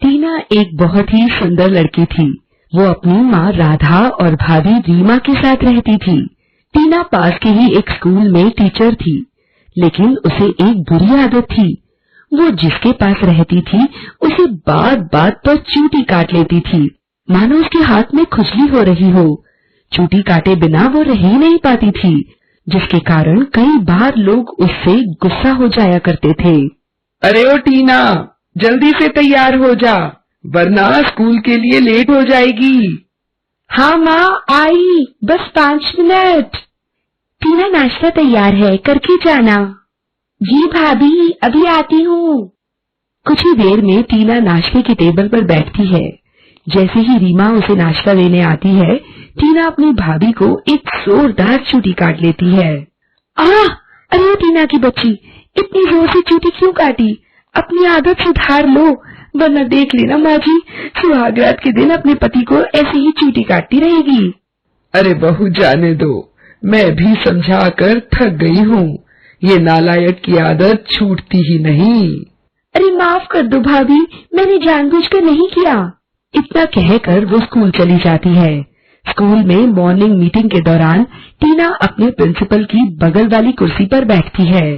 टीना एक बहुत ही सुंदर लड़की थी। वो अपनी माँ राधा और भाभी रीमा के साथ रहती थी। टीना पास के ही एक स्कूल में टीचर थी, लेकिन उसे एक बुरी आदत थी। वो जिसके पास रहती थी उसे बात बात पर चूटी काट लेती थी, मानो उसके हाथ में खुजली हो रही हो। चूटी काटे बिना वो रह ही नहीं पाती थी, जिसके कारण कई बार लोग उससे गुस्सा हो जाया करते थे। अरे ओ टीना, जल्दी से तैयार हो जा, वरना स्कूल के लिए लेट हो जाएगी। हाँ माँ, आई, बस 5 मिनट। टीना, नाश्ता तैयार है, करके जाना। जी भाभी, अभी आती हूँ। कुछ ही देर में टीना नाश्ते की टेबल पर बैठती है। जैसे ही रीमा उसे नाश्ता लेने आती है, टीना अपनी भाभी को एक जोरदार चूटी काट लेती है। अरे टीना की बच्ची, इतनी जोर से चूटी क्यों काटी? अपनी आदत सुधार लो, वरना देख लेना माँ जी, सुहागरात के दिन अपने पति को ऐसे ही चूटी काटती रहेगी। अरे बहू, जाने दो, मैं भी समझा कर थक गई हूँ। ये नालायक की आदत छूटती ही नहीं। अरे माफ कर दो भाभी, मैंने जानबूझकर नहीं किया। इतना कहकर वो स्कूल चली जाती है। स्कूल में मॉर्निंग मीटिंग के दौरान टीना अपने प्रिंसिपल की बगल वाली कुर्सी पर बैठती है।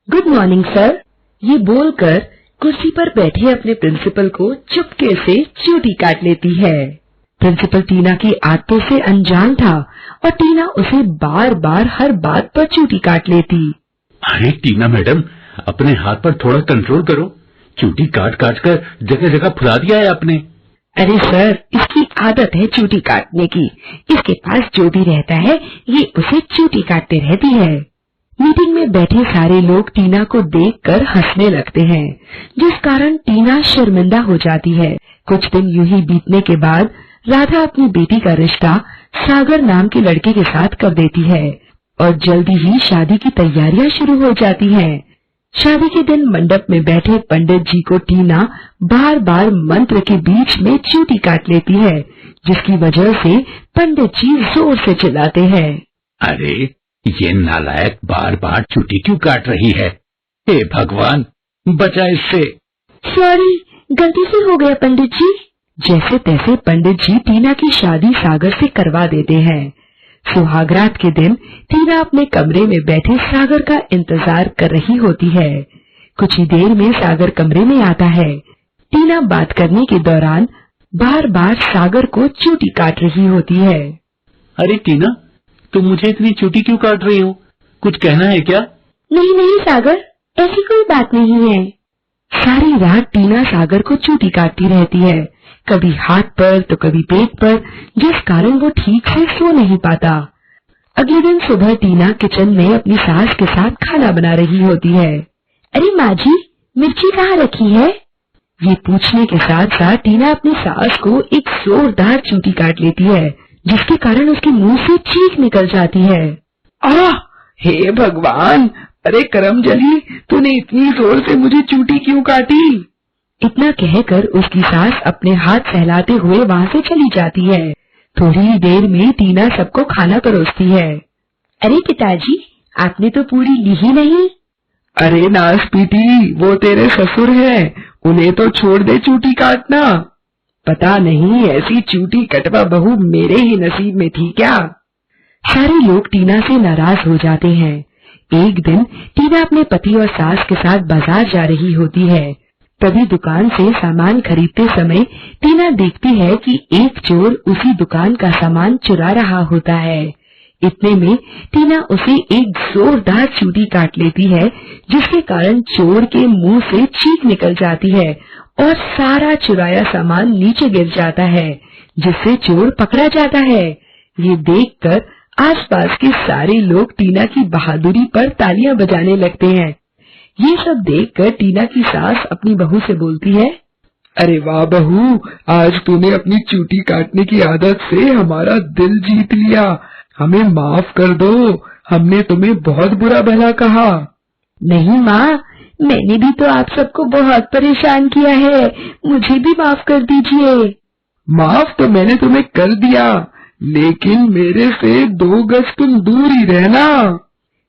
गुड मॉर्निंग सर, ये बोलकर कुर्सी पर बैठे अपने प्रिंसिपल को चुपके से चूटी काट लेती है। प्रिंसिपल टीना की आदतों से अनजान था और टीना उसे बार बार हर बात पर चूटी काट लेती। अरे टीना मैडम, अपने हाथ पर थोड़ा कंट्रोल करो, चूटी काट काट कर जगह जगह फुला दिया है आपने। अरे सर, इसकी आदत है चूटी काटने की। इसके पास जो भी रहता है ये उसे चूटी काटते रहती है। मीटिंग में बैठे सारे लोग टीना को देखकर हंसने लगते हैं, जिस कारण टीना शर्मिंदा हो जाती है। कुछ दिन यूं ही बीतने के बाद राधा अपनी बेटी का रिश्ता सागर नाम के लड़के के साथ कर देती है और जल्दी ही शादी की तैयारियां शुरू हो जाती हैं। शादी के दिन मंडप में बैठे पंडित जी को टीना बार बार मंत्र के बीच में चूटी काट लेती है, जिसकी वजह से पंडित जी जोर से चिल्लाते हैं। अरे ये नालायक बार बार चूटी क्यों काट रही है? हे भगवान, बचा इससे। सॉरी, गलती से हो गया पंडित जी। जैसे तैसे पंडित जी टीना की शादी सागर से करवा देते हैं। सुहागरात के दिन टीना अपने कमरे में बैठे सागर का इंतजार कर रही होती है। कुछ ही देर में सागर कमरे में आता है। टीना बात करने के दौरान बार बार सागर को चूटी काट रही होती है। अरे टीना, तुम मुझे इतनी चूटी क्यों काट रही हो? कुछ कहना है क्या? नहीं नहीं सागर, ऐसी कोई बात नहीं है। सारी रात टीना सागर को चूटी काटती रहती है, कभी हाथ पर तो कभी पेट पर, जिस कारण वो ठीक से सो नहीं पाता। अगले दिन सुबह टीना किचन में अपनी सास के साथ खाना बना रही होती है। अरे माँ जी, मिर्ची कहाँ रखी है? ये पूछने के साथ साथ टीना अपनी सास को एक जोरदार चूटी काट लेती है, जिसके कारण उसके मुंह से चीख निकल जाती है। हे भगवान, अरे करमजली, तूने इतनी जोर से मुझे चूटी क्यों काटी? इतना कहकर उसकी सास अपने हाथ सहलाते हुए वहाँ से चली जाती है। थोड़ी ही देर में टीना सबको खाना परोसती है। अरे पिताजी, आपने तो पूरी ली ही नहीं। अरे नास पीटी, वो तेरे ससुर हैं, उन्हें तो छोड़ दे चूटी काटना। पता नहीं ऐसी चूटी कटवा बहू मेरे ही नसीब में थी क्या? सारे लोग टीना से नाराज हो जाते हैं। एक दिन टीना अपने पति और सास के साथ बाजार जा रही होती है। तभी दुकान से सामान खरीदते समय टीना देखती है कि एक चोर उसी दुकान का सामान चुरा रहा होता है। इतने में टीना उसे एक जोरदार चूटी काट लेती है, जिसके कारण चोर के मुंह से चीख निकल जाती है और सारा चुराया सामान नीचे गिर जाता है, जिससे चोर पकड़ा जाता है। ये देखकर आसपास के सारे लोग टीना की बहादुरी पर तालियां बजाने लगते हैं। ये सब देखकर टीना की सास अपनी बहू से बोलती है। अरे वाह बहू, आज तूने अपनी चूटी काटने की आदत से हमारा दिल जीत लिया। हमें माफ कर दो, हमने तुम्हें बहुत बुरा भला कहा। नहीं माँ, मैंने भी तो आप सबको बहुत परेशान किया है, मुझे भी माफ कर दीजिए। माफ तो मैंने तुम्हें कर दिया, लेकिन मेरे से 2 गज तुम दूर ही रहना।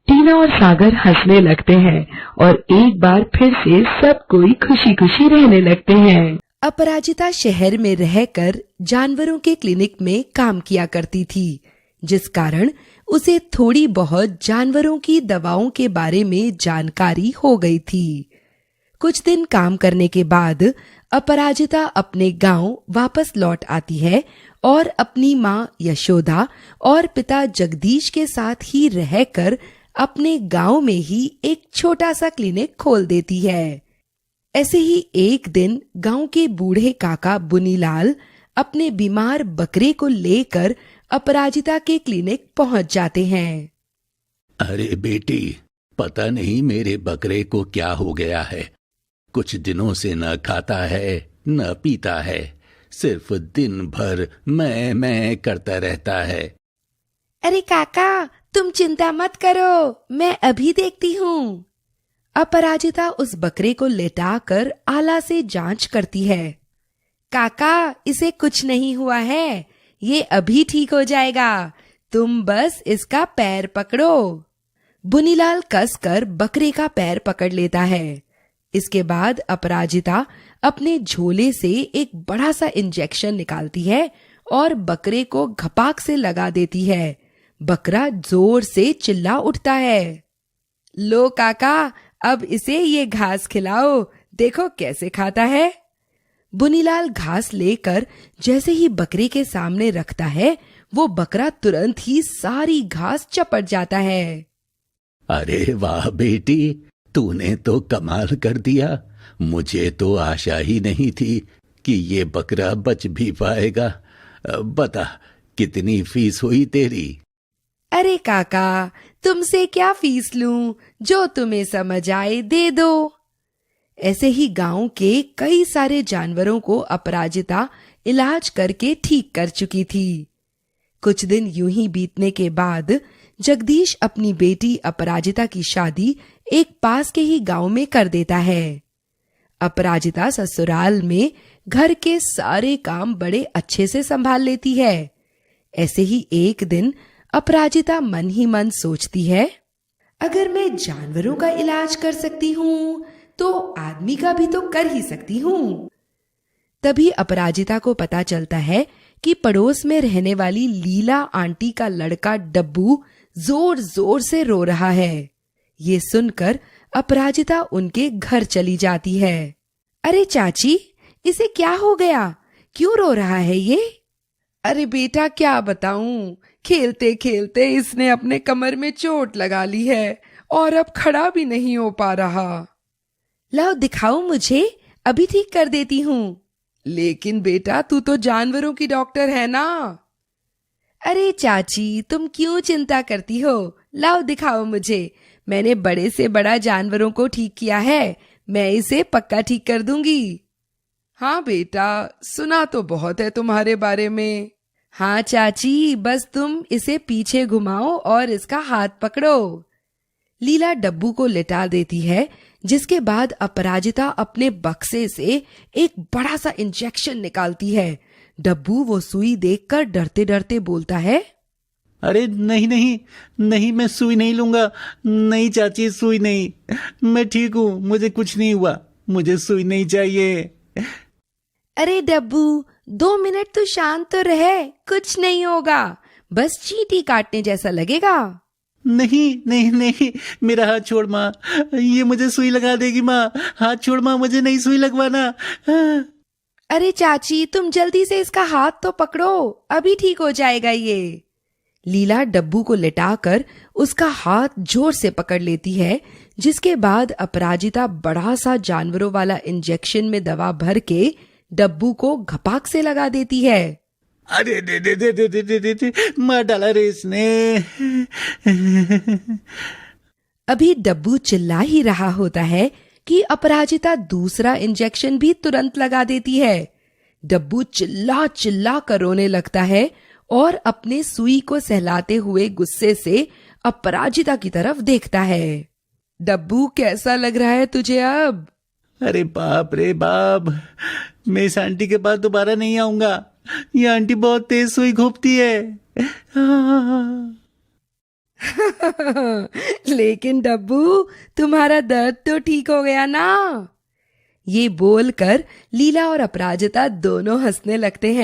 टीना और सागर हंसने लगते हैं और एक बार फिर से सब कोई खुशी खुशी रहने लगते हैं। अपराजिता शहर में रहकर जानवरों के क्लिनिक में काम किया करती थी, जिस कारण उसे थोड़ी बहुत जानवरों की दवाओं के बारे में जानकारी हो गई थी। कुछ दिन काम करने के बाद अपराजिता अपने गांव वापस लौट आती है और अपनी माँ यशोदा और पिता जगदीश के साथ ही रहकर अपने गांव में ही एक छोटा सा क्लिनिक खोल देती है। ऐसे ही एक दिन गांव के बूढ़े काका बुनीलाल अपने बीमार बकरे को लेकर अपराजिता के क्लिनिक पहुंच जाते हैं। अरे बेटी, पता नहीं मेरे बकरे को क्या हो गया है। कुछ दिनों से न खाता है न पीता है, सिर्फ दिन भर मैं करता रहता है। अरे काका, तुम चिंता मत करो, मैं अभी देखती हूँ। अपराजिता उस बकरे को लेटाकर आला से जांच करती है। काका, इसे कुछ नहीं हुआ है, ये अभी ठीक हो जाएगा, तुम बस इसका पैर पकड़ो। बुनीलाल कसकर बकरे का पैर पकड़ लेता है। इसके बाद अपराजिता अपने झोले से एक बड़ा सा इंजेक्शन निकालती है और बकरे को घपाक से लगा देती है। बकरा जोर से चिल्ला उठता है। लो काका, अब इसे ये घास खिलाओ, देखो कैसे खाता है। बुनीलाल घास लेकर जैसे ही बकरे के सामने रखता है, वो बकरा तुरंत ही सारी घास चपट जाता है। अरे वाह बेटी, तूने तो कमाल कर दिया। मुझे तो आशा ही नहीं थी कि ये बकरा बच भी पाएगा। बता, कितनी फीस हुई तेरी? अरे काका, तुमसे क्या फीस लूं, जो तुम्हें समझ आए दे दो। ऐसे ही गांव के कई सारे जानवरों को अपराजिता इलाज करके ठीक कर चुकी थी। कुछ दिन यूं ही बीतने के बाद जगदीश अपनी बेटी अपराजिता की शादी एक पास के ही गांव में कर देता है। अपराजिता ससुराल में घर के सारे काम बड़े अच्छे से संभाल लेती है। ऐसे ही एक दिन अपराजिता मन ही मन सोचती है, अगर मैं जानवरों का इलाज कर सकती हूँ तो आदमी का भी तो कर ही सकती हूँ। तभी अपराजिता को पता चलता है कि पड़ोस में रहने वाली लीला आंटी का लड़का डब्बू जोर जोर से रो रहा है। ये सुनकर अपराजिता उनके घर चली जाती है। अरे चाची, इसे क्या हो गया, क्यों रो रहा है ये? अरे बेटा, क्या बताऊं, खेलते खेलते इसने अपने कमर में चोट लगा ली है और अब खड़ा भी नहीं हो पा रहा। लाओ दिखाओ मुझे, अभी ठीक कर देती हूँ। लेकिन बेटा, तू तो जानवरों की डॉक्टर है ना। अरे चाची, तुम क्यों चिंता करती हो, लाओ दिखाओ मुझे, मैंने बड़े से बड़ा जानवरों को ठीक किया है, मैं इसे पक्का ठीक कर दूंगी। हाँ बेटा, सुना तो बहुत है तुम्हारे बारे में। हाँ चाची, बस तुम इसे पीछे घुमाओ और इसका हाथ पकड़ो। लीला डब्बू को लिटा देती है, जिसके बाद अपराजिता अपने बक्से से एक बड़ा सा इंजेक्शन निकालती है। डब्बू वो सुई देखकर डरते डरते बोलता है, अरे नहीं नहीं नहीं, मैं सुई नहीं लूंगा। नहीं चाची, सुई नहीं, मैं ठीक हूँ, मुझे कुछ नहीं हुआ, मुझे सुई नहीं चाहिए। अरे डब्बू, 2 मिनट तो शांत तो रहे, कुछ नहीं होगा, बस चींटी काटने जैसा लगेगा। नहीं नहीं नहीं, मेरा हाथ छोड़ माँ, ये मुझे सुई लगा देगी माँ, हाथ छोड़ माँ, मुझे नहीं सुई लगवाना। अरे चाची, तुम जल्दी से इसका हाथ तो पकड़ो, अभी ठीक हो जाएगा ये। लीला डब्बू को लिटाकर उसका हाथ जोर से पकड़ लेती है, जिसके बाद अपराजिता बड़ा सा जानवरों वाला इंजेक्शन में दवा भर के डब्बू को घपाक से लगा देती है। अरे दे दे दे दे दे दे दे, मार डाला रे इसने। अभी डब्बू चिल्ला ही रहा होता है कि अपराजिता दूसरा इंजेक्शन भी तुरंत लगा देती है। डब्बू चिल्ला चिल्ला कर रोने लगता है और अपने सुई को सहलाते हुए गुस्से से अपराजिता की तरफ देखता है। डब्बू, कैसा लग रहा है तुझे अब? अरे बाप रे बाप, मैं इस आंटी के पास दोबारा नहीं आऊंगा, ये आंटी बहुत तेज सुई घोंपती है। लेकिन डब्बू, तुम्हारा दर्द तो ठीक हो गया ना? ये बोलकर लीला और अपराजिता दोनों हंसने लगते हैं।